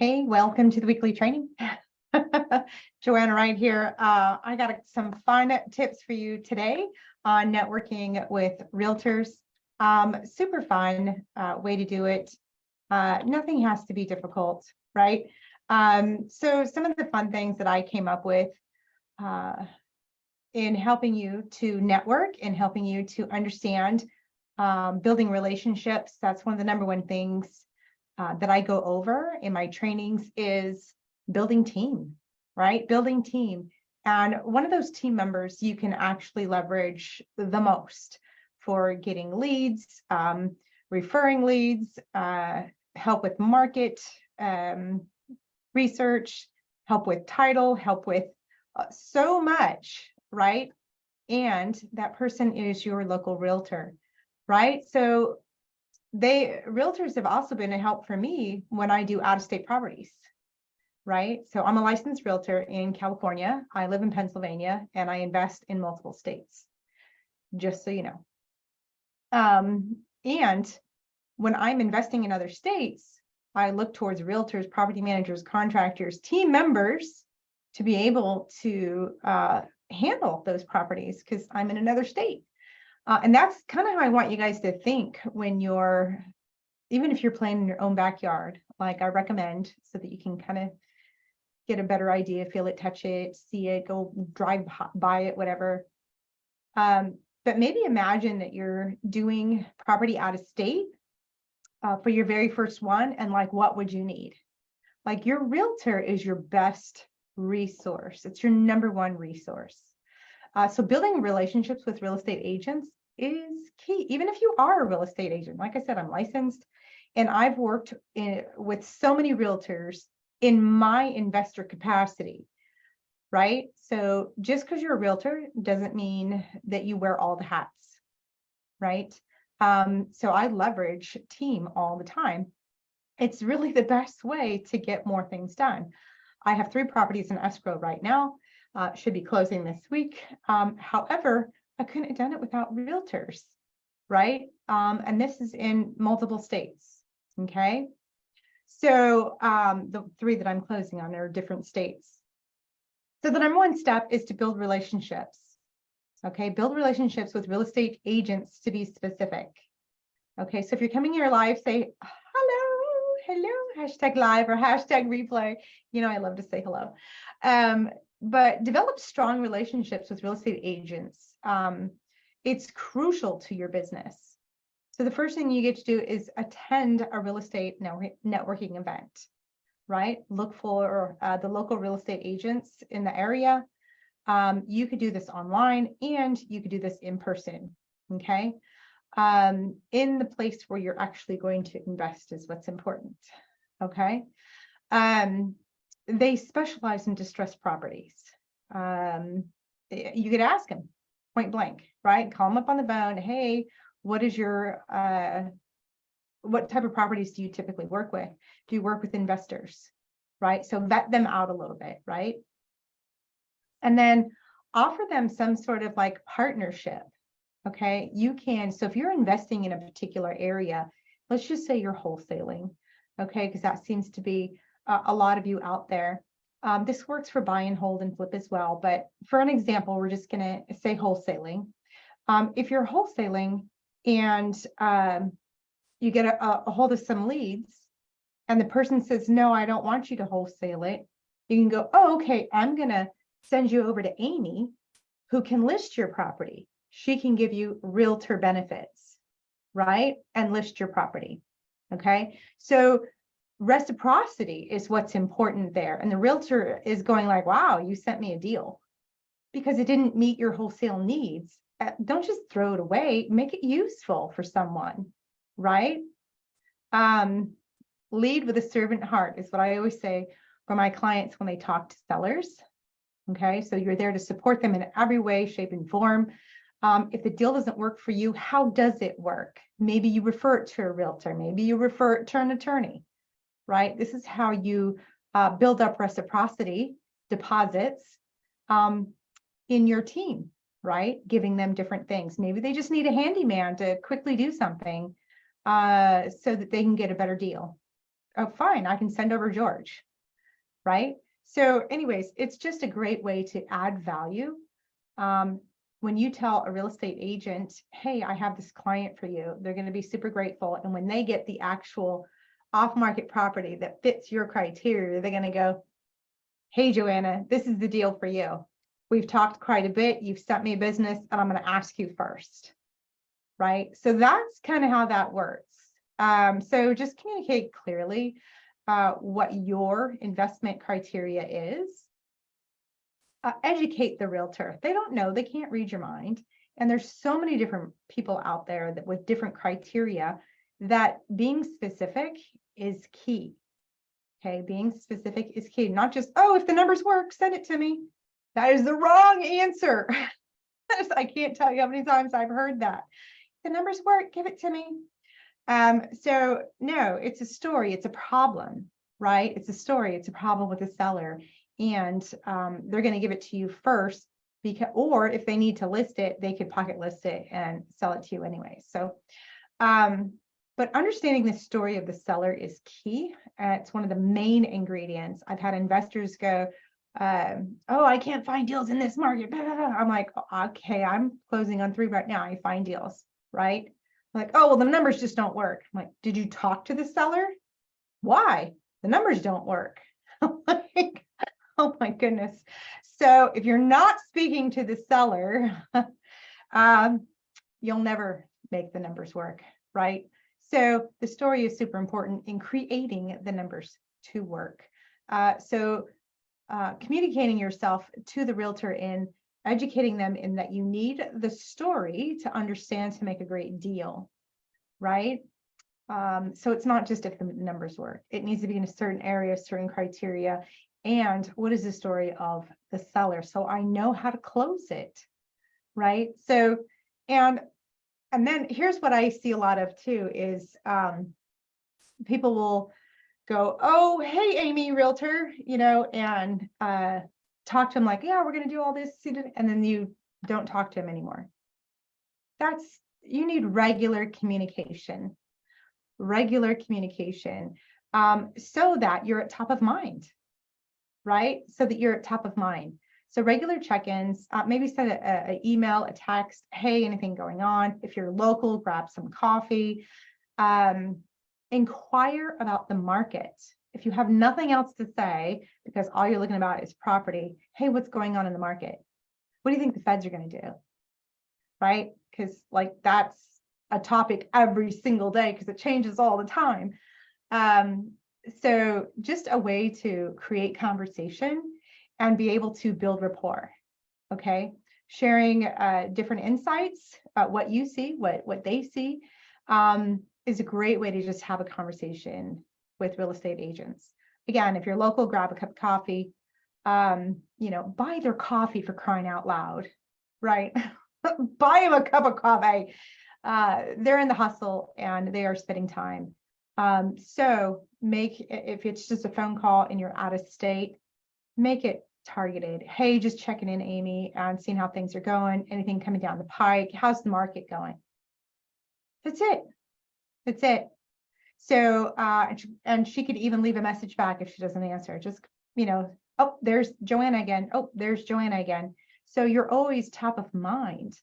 Hey, welcome to the weekly training. Joanna Wright here. I got some fun tips for you today on networking with realtors. Super fun way to do it. Nothing has to be difficult, right? So some of the fun things that I came up with in helping you to network and helping you to understand building relationships. That's one of the number one things that I go over in my trainings is building team, right? Building team. And one of those team members you can actually leverage the most for getting leads, referring leads, help with market research, help with title, help with so much, right? And that person is your local realtor, right? So realtors have also been a help for me when I do out-of-state properties, right? So I'm a licensed realtor in California. I live in Pennsylvania and I invest in multiple states, just so you know. And when I'm investing in other states, I look towards realtors, property managers, contractors, team members to be able to handle those properties because I'm in another state. And that's kind of how I want you guys to think when even if you're playing in your own backyard, like I recommend, so that you can kind of get a better idea, feel it, touch it, see it, go drive by it, whatever. But maybe imagine that you're doing property out of state for your very first one, and like, what would you need? Like your realtor is your best resource. It's your number one resource. So building relationships with real estate agents is key. Even if you are a real estate agent, like I said, I'm licensed and I've worked with so many realtors in my investor capacity, right? So just because you're a realtor doesn't mean that you wear all the hats, right? So I leverage team all the time. It's really the best way to get more things done. I have 3 properties in escrow right now. Should be closing this week. However, I couldn't have done it without realtors, right? And this is in multiple states, okay? So the 3 that I'm closing on are different states. So the number one step is to build relationships, okay? Build relationships with real estate agents to be specific, okay? So if you're coming here live, say, hello, hashtag live or hashtag replay. You know, I love to say hello. But develop strong relationships with real estate agents. It's crucial to your business. So the first thing you get to do is attend a real estate networking event, right? Look for the local real estate agents in the area. You could do this online and you could do this in person, okay? In the place where you're actually going to invest is what's important, okay? They specialize in distressed properties. You could ask them point blank, right? Call them up on the phone. Hey, what is your, what type of properties do you typically work with? Do you work with investors, right? So vet them out a little bit, right? And then offer them some sort of like partnership, okay? You can, so if you're investing in a particular area, let's just say you're wholesaling, okay? Because that seems to be a lot of you out there. This works for buy and hold and flip as well. But for an example, we're just going to say wholesaling. If you're wholesaling and you get a hold of some leads and the person says, no, I don't want you to wholesale it. You can go, oh, okay, I'm going to send you over to Amy who can list your property. She can give you realtor benefits, right? And list your property. Okay. So reciprocity is what's important there. And the realtor is going like, wow, you sent me a deal because it didn't meet your wholesale needs. Don't just throw it away, make it useful for someone, right? Lead with a servant heart is what I always say for my clients when they talk to sellers. Okay, so you're there to support them in every way, shape, and form. If the deal doesn't work for you, how does it work? Maybe you refer it to a realtor, maybe you refer it to an attorney, right? This is how you build up reciprocity deposits in your team, right? Giving them different things. Maybe they just need a handyman to quickly do something so that they can get a better deal, oh, fine, I can send over George, right? So anyways, it's just a great way to add value. When you tell a real estate agent, hey, I have this client for you, they're going to be super grateful. And when they get the actual off-market property that fits your criteria, they're going to go, hey, Joanna, this is the deal for you. We've talked quite a bit. You've sent me a business and I'm going to ask you first, right? So that's kind of how that works. So just communicate clearly what your investment criteria is. Educate the realtor. They don't know, they can't read your mind. And there's so many different people out there that with different criteria that being specific is key. Okay, being specific is key. Not just, oh, if the numbers work, send it to me. That is the wrong answer. I can't tell you how many times I've heard that. The numbers work, give it to me. So no, it's a story, it's a problem, right? It's a story, it's a problem with the seller. And they're going to give it to you first, because, or if they need to list it, they could pocket list it and sell it to you anyway. So, but understanding the story of the seller is key. It's one of the main ingredients. I've had investors go, oh, I can't find deals in this market. I'm like, okay, I'm closing on 3 right now. I find deals, right? I'm like, oh, well, the numbers just don't work. I'm like, did you talk to the seller? Why? The numbers don't work. Like, oh my goodness. So if you're not speaking to the seller, you'll never make the numbers work, right? So the story is super important in creating the numbers to work. Communicating yourself to the realtor in educating them in that you need the story to understand to make a great deal, right? So it's not just if the numbers work, it needs to be in a certain area, certain criteria, and what is the story of the seller? So I know how to close it, right? So, and then here's what I see a lot of too is people will go, oh, hey, Amy, realtor, and talk to them like, yeah, we're going to do all this. And then you don't talk to them anymore. You need regular communication, so that you're at top of mind, right? So that you're at top of mind. So regular check-ins, maybe send an email, a text, hey, anything going on? If you're local, grab some coffee. Inquire about the market. If you have nothing else to say, because all you're looking about is property, hey, what's going on in the market? What do you think the feds are going to do? Right? Because like that's a topic every single day because it changes all the time. So just a way to create conversation and be able to build rapport. Okay. Sharing different insights, what you see, what they see, is a great way to just have a conversation with real estate agents. Again, if you're local, grab a cup of coffee, buy their coffee for crying out loud, right? Buy them a cup of coffee. They're in the hustle and they are spending time. So if it's just a phone call and you're out of state, make it targeted. Hey, just checking in, Amy, and seeing how things are going. Anything coming down the pike? How's the market going? That's it. So, and she could even leave a message back if she doesn't answer. Just, oh, there's Joanna again. Oh, there's Joanna again. So you're always top of mind,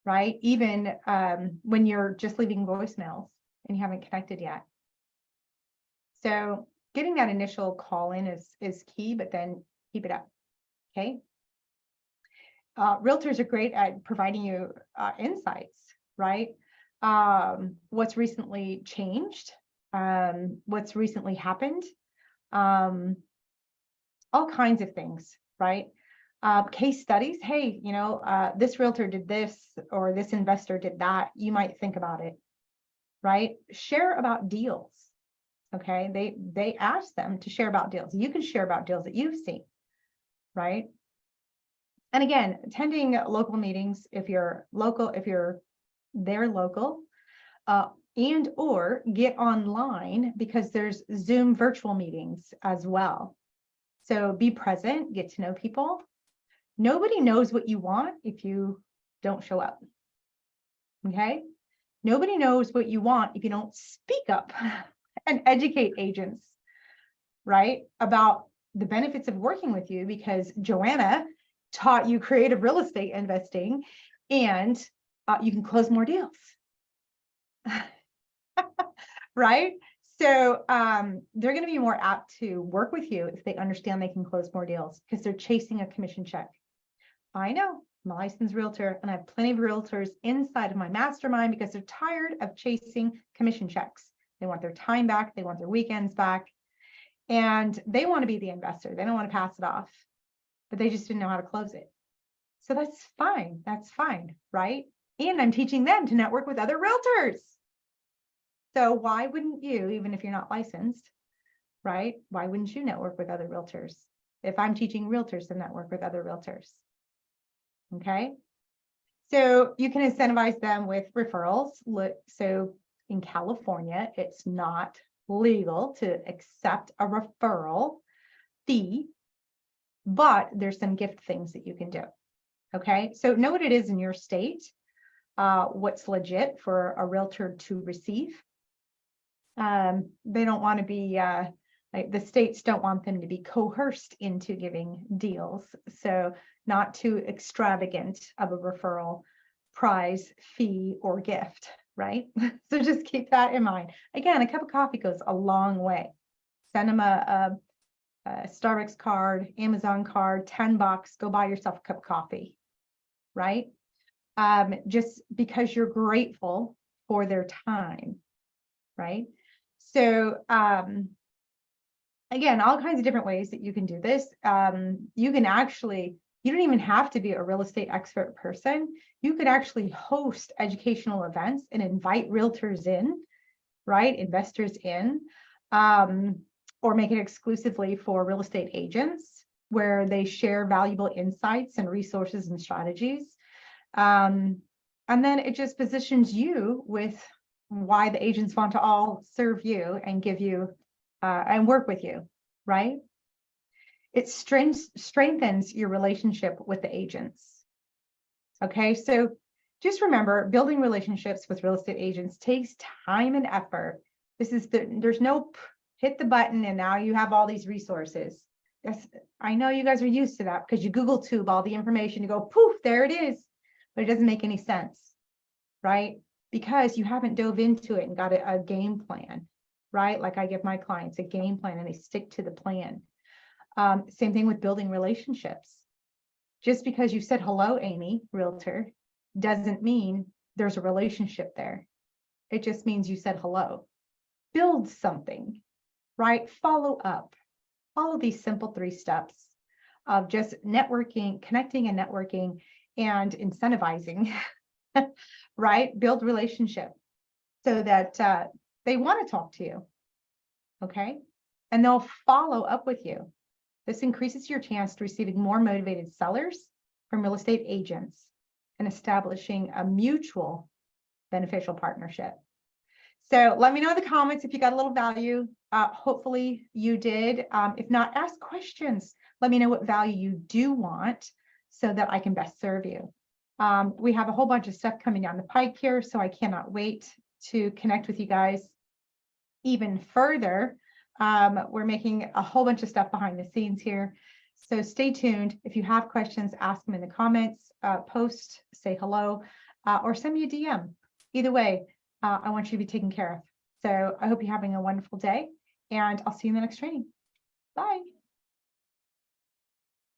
right? Even when you're just leaving voicemails and you haven't connected yet. So getting that initial call in is key, but then keep it up. Okay. Realtors are great at providing you insights, right? What's recently changed, what's recently happened, all kinds of things, right? Case studies. Hey, this realtor did this or this investor did that. You might think about it, right? Share about deals. Okay, they ask them to share about deals. You can share about deals that you've seen, right? And again, attending local meetings if you're local, they're local, and or get online because there's Zoom virtual meetings as well. So be present, get to know people. Nobody knows what you want if you don't show up. Okay? Nobody knows what you want if you don't speak up. and educate agents, right, about the benefits of working with you because Joanna taught you creative real estate investing and you can close more deals. Right? So they're going to be more apt to work with you if they understand they can close more deals because they're chasing a commission check. I know, I'm a licensed realtor and I have plenty of realtors inside of my mastermind because they're tired of chasing commission checks. They want their time back. They want their weekends back. And they want to be the investor. They don't want to pass it off, but they just didn't know how to close it. So that's fine. That's fine, right? And I'm teaching them to network with other realtors. So why wouldn't you, even if you're not licensed, right? Why wouldn't you network with other realtors? If I'm teaching realtors to network with other realtors, okay? So you can incentivize them with referrals. So in California, it's not legal to accept a referral fee, but there's some gift things that you can do, okay? So know what it is in your state, what's legit for a realtor to receive. They don't want to be, like the states don't want them to be coerced into giving deals. So not too extravagant of a referral prize, fee, or gift, right? So just keep that in mind. Again, a cup of coffee goes a long way. Send them a Starbucks card, Amazon card, $10, go buy yourself a cup of coffee, right? Just because you're grateful for their time, right? So again, all kinds of different ways that you can do this. You can actually, you don't even have to be a real estate expert person. You could actually host educational events and invite realtors in, right? Investors in, or make it exclusively for real estate agents where they share valuable insights and resources and strategies. And then it just positions you with why the agents want to all serve you and give you and work with you, right? It strengthens your relationship with the agents. Okay, so just remember, building relationships with real estate agents takes time and effort. There's no hit the button and now you have all these resources. I know you guys are used to that because you Google tube all the information, you go poof, there it is, but it doesn't make any sense, right? Because you haven't dove into it and got a game plan, right? Like I give my clients a game plan and they stick to the plan. Same thing with building relationships. Just because you said hello, Amy, realtor, doesn't mean there's a relationship there. It just means you said hello. Build something, right? Follow up. Follow these simple 3 steps of just networking, connecting and networking and incentivizing, right? Build relationship so that they want to talk to you, okay? And they'll follow up with you. This increases your chance to receiving more motivated sellers from real estate agents and establishing a mutual beneficial partnership. So let me know in the comments if you got a little value. Hopefully you did. If not, ask questions. Let me know what value you do want so that I can best serve you. We have a whole bunch of stuff coming down the pike here, so I cannot wait to connect with you guys even further. We're making a whole bunch of stuff behind the scenes here. So stay tuned. If you have questions, ask them in the comments, post, say hello, or send me a DM. Either way, I want you to be taken care of. So I hope you're having a wonderful day and I'll see you in the next training. Bye.